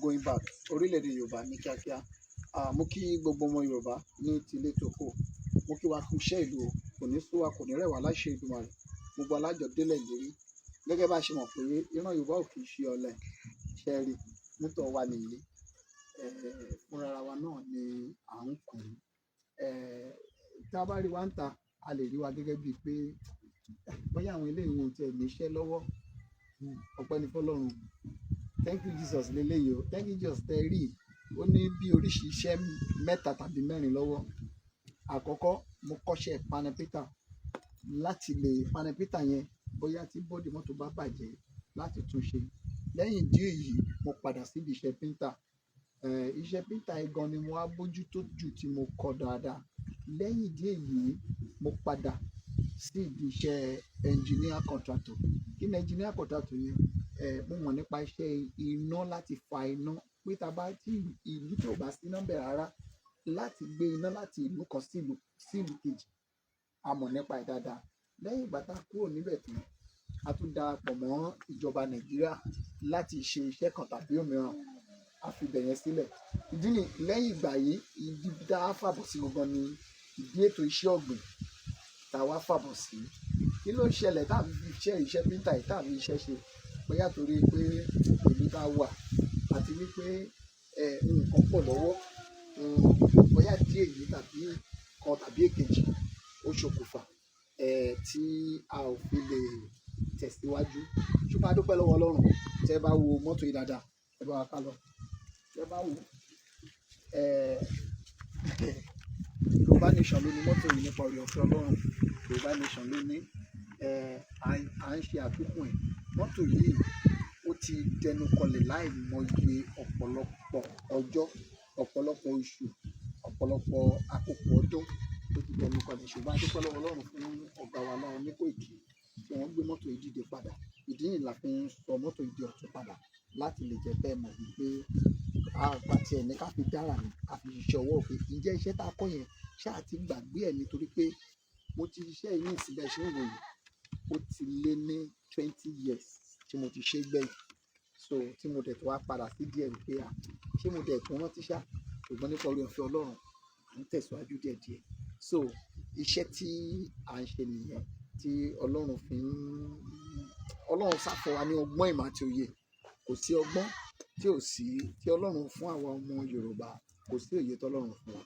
going back orílẹ̀-èdè Yorùbá ní kíákíá. Mo kí gbogbo ọmọ Yorùbá ní tilé toko, mo kí wa kú iṣẹ́ ìlú o, kò ní sú wa kò ní rẹ̀ wá láṣẹ Èdùmàrè, gbogbo alájọ délẹ̀ lérí. Gẹ́gẹ́ bá ṣe mọ̀ pé ìran Yorùbá ò kì í ṣe ọ̀lẹ, ṣe rí mútọ̀ wa nìyí, fúnra wa náà ni à ń kùn. Tá a bá rí wa ń ta, a lè rí wa gẹ́gẹ́ bíi pé bóyá àwọn eléyìí wọn tiẹ̀ ní iṣẹ́ lọ́wọ́. Ọpẹ́ ni fọ́lọ́run. Thank you Jesus leléyìí o. Thank you Jesus tẹ́ rí. Ó ní bí oríṣi iṣẹ́ mẹ́ta tàbí mẹ́rin lọ́wọ́. Àkọ́kọ́, mo kọ́ṣẹ́ panẹ́pítà láti lè panẹ́pítà yẹn bóyá tí bọ́dì mọ́tò bá bàjẹ́ láti tún ṣe. Lẹ́yìn ìdí èyí, mo padà síbi iṣẹ́ píńtà. Iṣẹ́ píńtà yìí gan ni mo wá bójú tó jù tí mo kọ́ dáadáa. Lẹ́yìn ìdí èyí, mo padà sí ìdí iṣẹ́ engineer contractor. Kí ni engineer contractor yẹn? Mo mọ̀ nípa iṣẹ́ iná láti fa iná. Pé tá bá tí ìlú tí ò bá sí iná bẹ̀ rárá, láti gbé iná láti ìlú kan sí ìlú kejì, a mọ̀ nípa ẹ̀ dáadáa. Lẹ́yìn ìgbà tá a kúrò níbẹ̀ tán, a tún darapọ̀ mọ́ ìjọba Nàìjíríà láti ṣe iṣẹ́ kan tàbí òmíràn. A fi ibẹ̀ yẹn sílẹ̀. Ìdí ni lẹ́yìn ìgbà yìí, ìdí tá a fàbọ̀ sí gangan ni ìdí ètò iṣẹ́ ọ̀gbìn tá a wá fàbọ̀ sí. Kí ló ṣẹlẹ̀ tá a fi iṣẹ́ píńtà yìí tá a fi iṣẹ́ ṣe? Bóyá torí pé ìlú tá a wà àti wípé nǹkan pọ̀ lọ́wọ́, bóyá díẹ̀ yìí tàbí kan tàbí èkejì ó ṣokùnfà tí a ò fi lè tẹ̀síwájú. Ṣùgbọ́n a dúpẹ́ lọ́wọ́ Ọlọ́run. Tẹ́ bá wo mọ́tò yìí dáadáa, ẹ bá wa ká lọ. Tẹ́ bá wo Yorùbá Nation ló ní mọ́tò yìí nípa oore ọ̀fẹ́ Ọlọ́run. Yorùbá Nation ló ní, à ń ṣe àfikún ẹ̀. Mọ́tò yìí ó ti dẹnu kọlẹ̀ láì mọye ọ̀pọ̀lọpọ̀ ọjọ́, ọ̀pọ̀lọpọ̀ oṣù, ọ̀pọ̀lọpọ̀ àkókò ọdún tó ti dẹnu kọlẹ̀. Ṣùgbọ́n a dúpẹ́ lọ́wọ́ Ọlọ́run fún ọ̀gá wa náà Oníkòyìkí tí wọ́n gbé mọ́tò yìí dìde padà. Ìdí nìyí la fi ń sọ mọ́tò yìí di ọ̀tun padà láti lè jẹ́ kẹ́ mọ̀ wípé àgbà tí ẹni ká fi dára ni ká fi ṣiṣẹ́ ọwọ́ òfin. Ǹjẹ́ iṣẹ́ tá a kọ́ yẹn ṣáà ti gbàgbé ẹ̀ nítorí pé mo ti ṣiṣẹ́ yìí ní ìsìnbẹ̀ ṣe ń wò yìí. Ó ti lé ní 20 years tí mo ti ṣe gbẹ̀yìn. So tí mo dẹ̀ tó wá padà sí díẹ̀ wípé ṣé mo dẹ̀ tó rántí ṣá? Ṣùgbọ́n nípa oore ọ̀fẹ́ Ọlọ́run, à ń tẹ̀síwájú díẹ̀díẹ̀. So iṣẹ́ tí à ń ṣe nìyẹn tí Ọlọ́run sá fún wa ní ọgbọ́n ìmọ̀ àti òye. Kò sí ọgbọ́n tí Ọlọ́run fún àwa ọmọ Yorùbá, kò sí òye tí Ọlọ́run fún wa.